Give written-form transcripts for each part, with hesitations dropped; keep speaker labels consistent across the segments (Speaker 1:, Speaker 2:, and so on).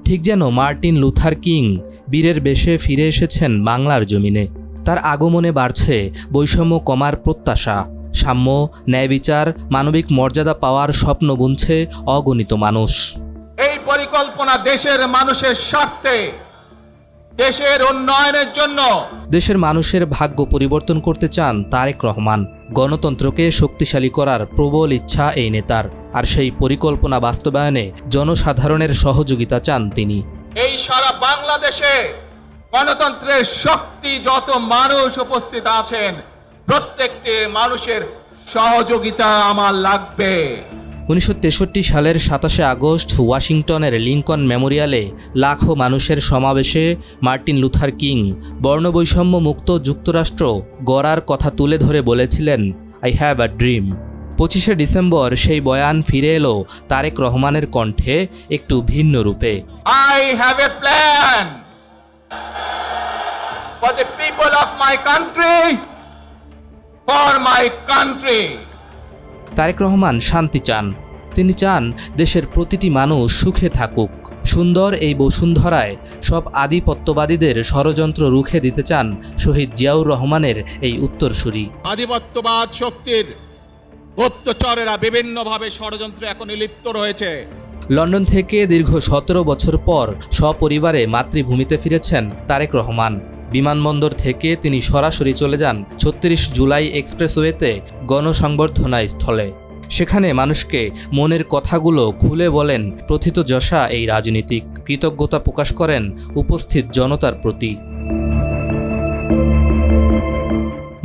Speaker 1: ঠিক যেন Martin Luther king বীরের বেশে ফিরে এসেছেন বাংলার জমিনে। তার আগমনে বাড়ছে বৈষম্য কমার প্রত্যাশা, সাম্য, ন্যায় বিচার, মানবিক মর্যাদা পাওয়ার স্বপ্ন বুনছে অগণিত মানুষ।
Speaker 2: এই পরিকল্পনা দেশের মানুষের স্বার্থে, দেশের উন্নয়নের জন্য।
Speaker 1: দেশের মানুষের ভাগ্য পরিবর্তন করতে চান তারেক রহমান। গণতন্ত্রকে শক্তিশালী করার প্রবল ইচ্ছা এই নেতার, আর সেই পরিকল্পনা বাস্তবায়নে জনসাধারণের সহযোগিতা চান তিনি।
Speaker 2: এই সারা বাংলাদেশে গণতন্ত্রের শক্তি যত মানুষ উপস্থিত আছেন, প্রত্যেকটি মানুষের সহযোগিতা আমার লাগবে।
Speaker 1: 1963 সালের 27শে আগস্ট ওয়াশিংটনের লিঙ্কন মেমোরিয়ালে লাখো মানুষের সমাবেশে মার্টিন লুথার কিং বর্ণবৈষম্য মুক্ত যুক্তরাষ্ট্র গড়ার কথা তুলে ধরে বলেছিলেন, আই হ্যাভ আ ড্রিম। 25শে ডিসেম্বর সেই বয়ান ফিরে এলো তারেক রহমানের কণ্ঠে একটু ভিন্ন রূপে।
Speaker 2: I have a plan for the people of my country, for my country.
Speaker 1: Tarique Rahman শান্তি চান। তিনি চান দেশের প্রতিটি মানুষ সুখে থাকুক। সুন্দর এই বসুন্ধরায় সব আধিপত্যবাদীদের ষড়যন্ত্র রুখে দিতে চান শহীদ জিয়াউর রহমানের এই উত্তরসূরি।
Speaker 2: আধিপত্যবাদ শক্তির গুপ্তচরেরা বিভিন্নভাবে ষড়যন্ত্রে এখন লিপ্ত রয়েছে।
Speaker 1: লন্ডন থেকে দীর্ঘ 17 বছর পর সপরিবারে মাতৃভূমিতে ফিরেছেন তারেক রহমান। বিমানবন্দর থেকে তিনি সরাসরি চলে যান 36 জুলাই এক্সপ্রেসওয়েতে গণসংবর্ধনা স্থলে। সেখানে মানুষকে মনের কথাগুলো খুলে বলেন প্রথিতযশা এই রাজনীতিক, কৃতজ্ঞতা প্রকাশ করেন উপস্থিত জনতার প্রতি।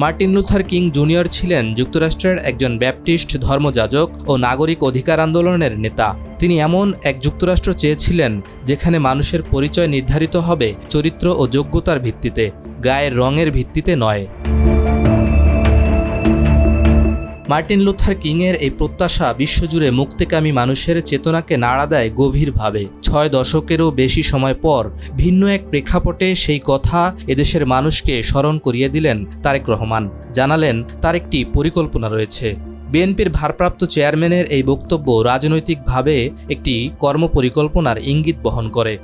Speaker 1: মার্টিন লুথার কিং জুনিয়র ছিলেন যুক্তরাষ্ট্রের একজন ব্যাপটিস্ট ধর্মযাজক ও নাগরিক অধিকার আন্দোলনের নেতা। তিনি এমন এক যুক্তরাষ্ট্র চেয়েছিলেন যেখানে মানুষের পরিচয় নির্ধারিত হবে চরিত্র ও যোগ্যতার ভিত্তিতে, গায়ের রঙের ভিত্তিতে নয়। মার্টিন লুথার কিংয়ের এই প্রত্যাশা বিশ্বজুড়ে মুক্তিকামী মানুষের চেতনাকে নাড়া দেয় গভীরভাবে। 6 দশকেরও বেশি সময় পর ভিন্ন এক প্রেক্ষাপটে সেই কথা এদেশের মানুষকে স্মরণ করিয়ে দিলেন তারেক রহমান। জানালেন তার একটি পরিকল্পনা রয়েছে। বিএনপির ভারপ্রাপ্ত চেয়ারম্যানের এই বক্তব্য রাজনৈতিকভাবে একটি কর্মপরিকল্পনার ইঙ্গিত বহন করে।